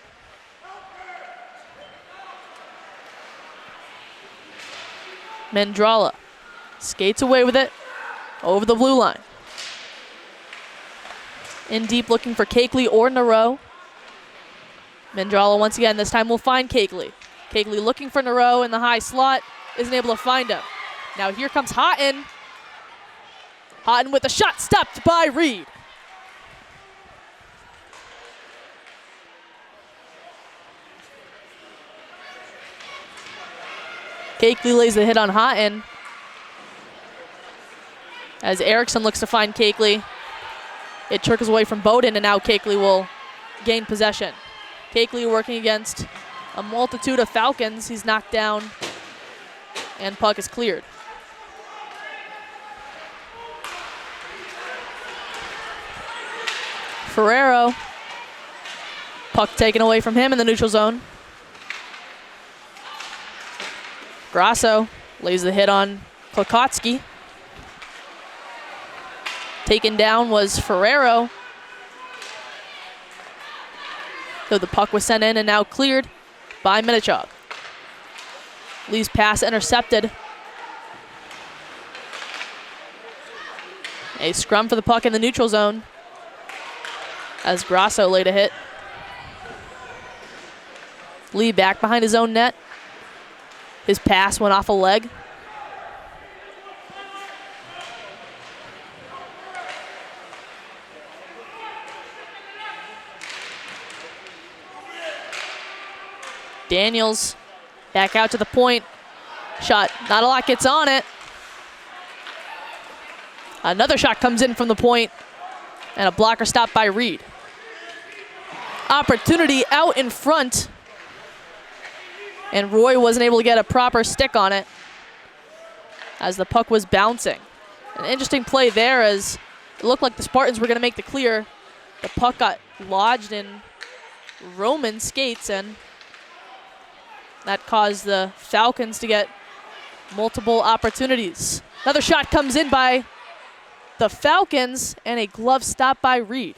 Mendrala skates away with it over the blue line. In deep, looking for Cakeley or Nero. Mendrala once again, this time will find Cakeley. Cakeley looking for Nero in the high slot, isn't able to find him. Now here comes Houghton. Houghton with a shot stopped by Reed. Cakeley lays the hit on Houghton, as Erickson looks to find Cakeley. It trickles away from Bowden, and now Cakeley will gain possession. Cakeley working against a multitude of Falcons. He's knocked down, and puck is cleared. Ferrero, puck taken away from him in the neutral zone. Grasso lays the hit on Klokotsky. Taken down was Ferrero, though the puck was sent in and now cleared by Minnechaug. Lee's pass intercepted. A scrum for the puck in the neutral zone, as Grasso laid a hit. Lee back behind his own net. His pass went off a leg. Daniels back out to the point. Shot, not a lot gets on it. Another shot comes in from the point, and a blocker stop by Reed. Opportunity out in front, and Roy wasn't able to get a proper stick on it as the puck was bouncing. An interesting play there as it looked like the Spartans were going to make the clear. The puck got lodged in Roman's skates, and that caused the Falcons to get multiple opportunities. Another shot comes in by the Falcons, and a glove stop by Reed.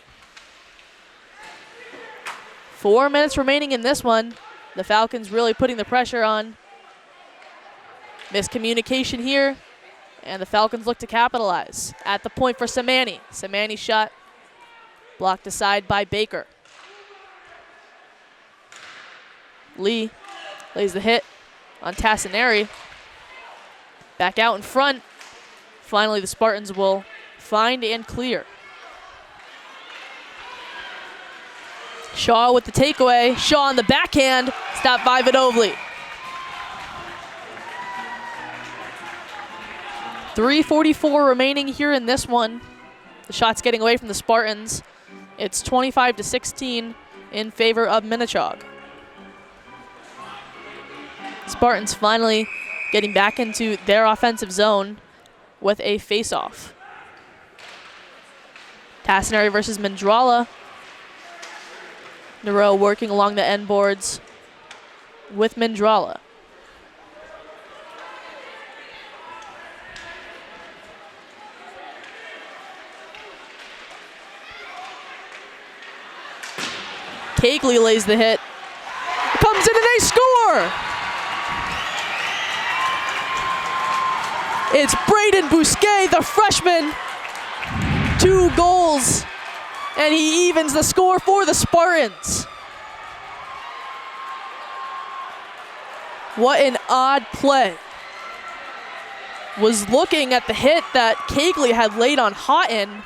4 minutes remaining in this one. The Falcons really putting the pressure on. Miscommunication here, and the Falcons look to capitalize. At the point for Samani. Samani's shot blocked aside by Baker. Lee lays the hit on Tassinari. Back out in front. Finally, the Spartans will find and clear. Shaw with the takeaway. Shaw on the backhand. Stopped by Vidovli. 3:44 remaining here in this one. The shot's getting away from the Spartans. It's 25-16 in favor of Minnechaug. Spartans finally getting back into their offensive zone with a face-off. Tassinari versus Mandrala. Nero working along the end boards with Mandrala. Cagley lays the hit. Comes in and they score! It's Braden Bousquet, the freshman. 2 goals, and he evens the score for the Spartans. What an odd play. Was looking at the hit that Cagley had laid on Houghton.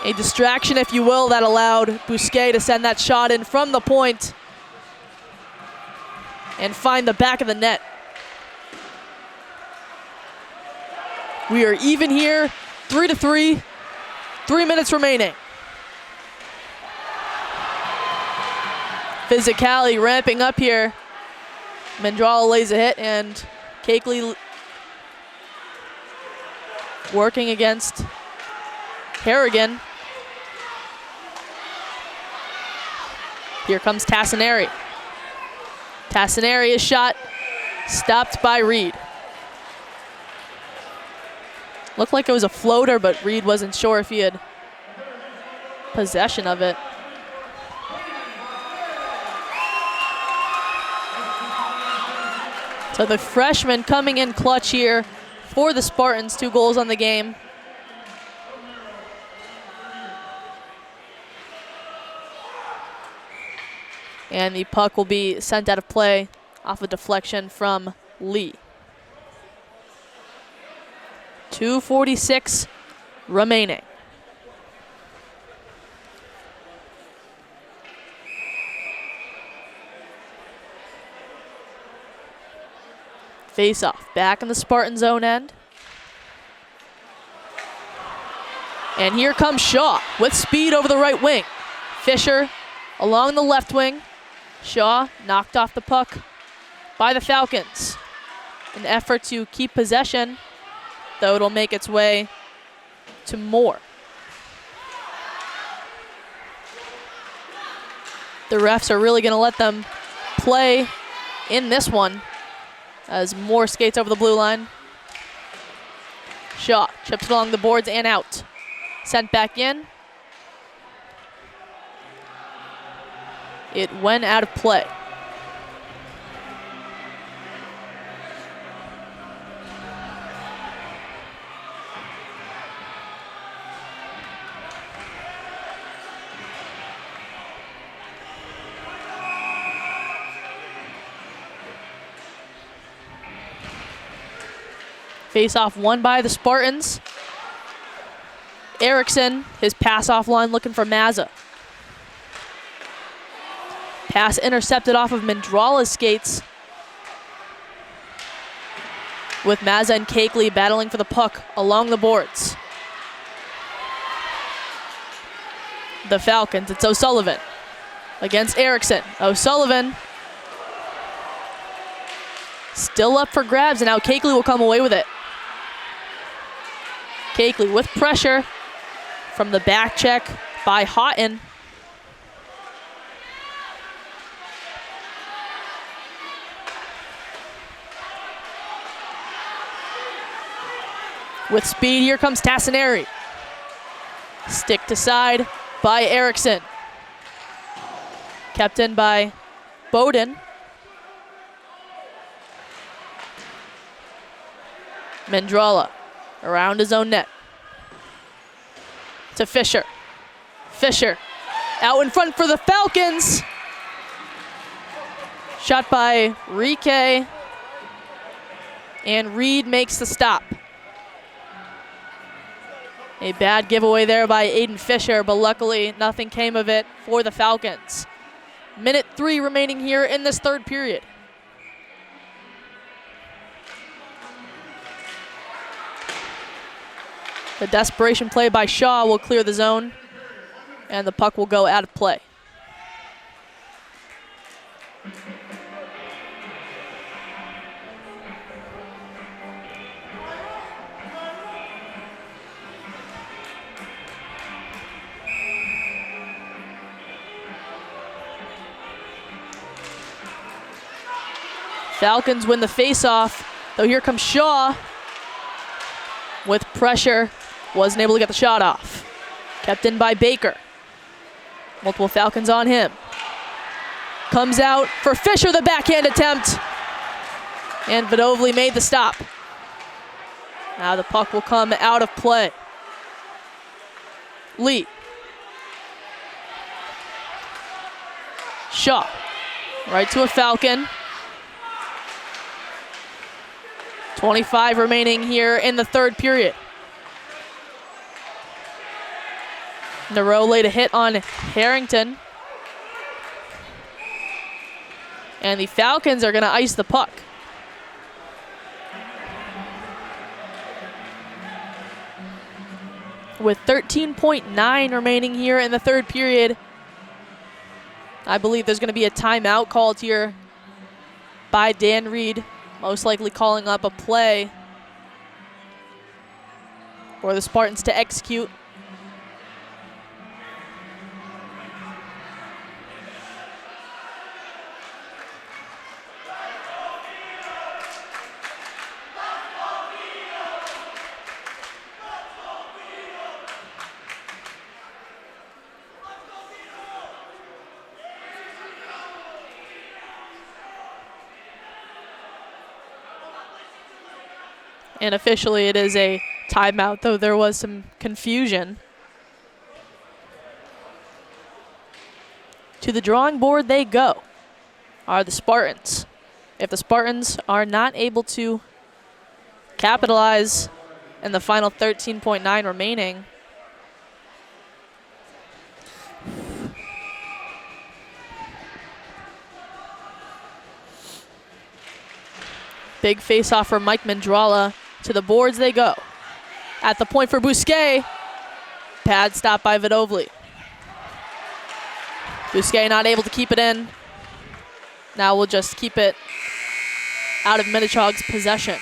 A distraction, if you will, that allowed Bousquet to send that shot in from the point and find the back of the net. We are even here, 3-3, 3 minutes remaining. Physicality ramping up here. Mandrala lays a hit, and Cagley working against Harrigan. Here comes Tassinari. Tassinari is shot, stopped by Reed. Looked like it was a floater, but Reed wasn't sure if he had possession of it. So the freshman coming in clutch here for the Spartans, 2 goals on the game. And the puck will be sent out of play off a deflection from Lee. 2:46 remaining. Face off, back in the Spartan zone end. And here comes Shaw with speed over the right wing. Fisher along the left wing. Shaw knocked off the puck by the Falcons. An effort to keep possession, though it'll make its way to Moore. The refs are really going to let them play in this one as Moore skates over the blue line. Shaw chips along the boards and out. Sent back in. It went out of play. Face-off won by the Spartans. Erickson, his pass-off line looking for Mazza. Pass intercepted off of Mendrala's skates, with Mazza and Cakeley battling for the puck along the boards. The Falcons, it's O'Sullivan against Erickson. O'Sullivan still up for grabs, and now Cakeley will come away with it. Cakeley with pressure from the back check by Houghton. With speed, here comes Tassinari. Stick to side by Erickson. Kept in by Bowden. Mendrala around his own net. To Fisher. Fisher out in front for the Falcons. Shot by Rike. And Reed makes the stop. A bad giveaway there by Aiden Fisher, but luckily nothing came of it for the Falcons. Minute 3 remaining here in this third period. The desperation play by Shaw will clear the zone, and the puck will go out of play. Falcons win the face-off, though here comes Shaw with pressure. Wasn't able to get the shot off. Kept in by Baker. Multiple Falcons on him. Comes out for Fisher, the backhand attempt. And Vidovli made the stop. Now the puck will come out of play. Lee. Shaw. Right to a Falcon. 25 remaining here in the third period. Nero laid a hit on Harrington. And the Falcons are going to ice the puck. With 13.9 remaining here in the third period, I believe there's going to be a timeout called here by Dan Reed, most likely calling up a play for the Spartans to execute. And officially it is a timeout, though there was some confusion. To the drawing board they go, are the Spartans. If the Spartans are not able to capitalize in the final 13.9 remaining, big face-off for Mike Mendrala. To the boards they go. At the point for Bousquet. Pad stop by Vidovli. Bousquet not able to keep it in. Now we'll just keep it out of Minnechaug's possession.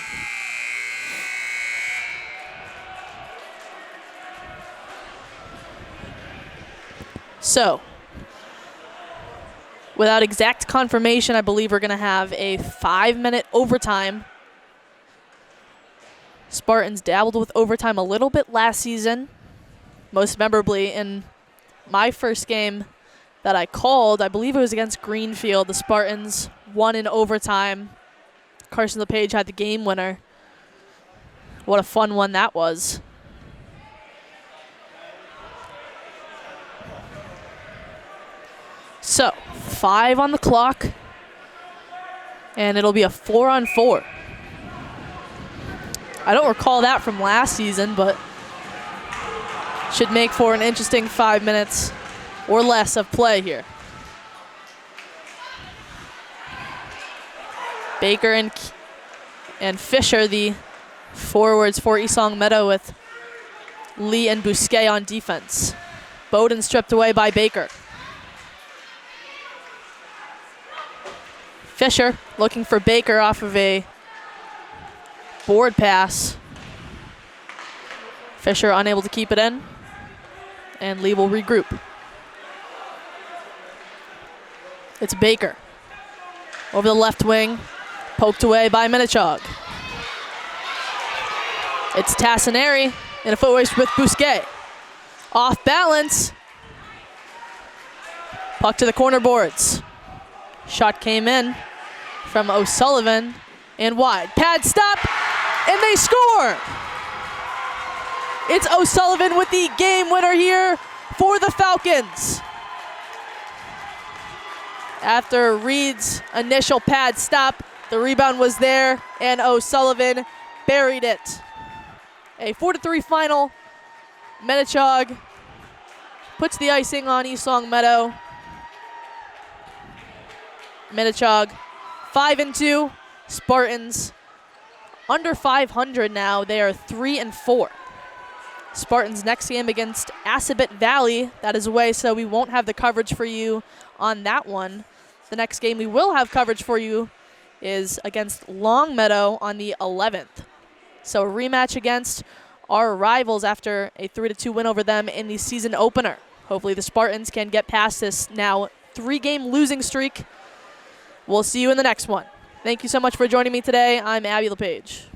So, without exact confirmation, I believe we're going to have a 5-minute overtime. Spartans dabbled with overtime a little bit last season, most memorably in my first game that I called. I believe it was against Greenfield. The Spartans won in overtime. Carson LePage had the game winner. What a fun one that was. So, 5 on the clock, and it'll be a 4-on-4. I don't recall that from last season, but should make for an interesting 5 minutes or less of play here. Baker and Fisher, the forwards for East Long Meadow, with Lee and Bousquet on defense. Bowden stripped away by Baker. Fisher looking for Baker off of a board pass. Fisher unable to keep it in, and Lee will regroup. It's Baker over the left wing, poked away by Minnechaug. It's Tassinari in a foot race with Bousquet. Off balance. Puck to the corner boards. Shot came in from O'Sullivan and wide. Pad stop, and they score! It's O'Sullivan with the game winner here for the Falcons. After Reed's initial pad stop, the rebound was there, and O'Sullivan buried it. A 4-3 final. Minnechaug puts the icing on East Long Meadow. Minnechaug 5-2. Spartans under 500 now. They are 3-4. Spartans next game against Assabet Valley. That is away, so we won't have the coverage for you on that one. The next game we will have coverage for you is against Longmeadow on the 11th. So a rematch against our rivals after a 3-2 win over them in the season opener. Hopefully the Spartans can get past this now 3-game losing streak. We'll see you in the next one. Thank you so much for joining me today. I'm Abby LePage.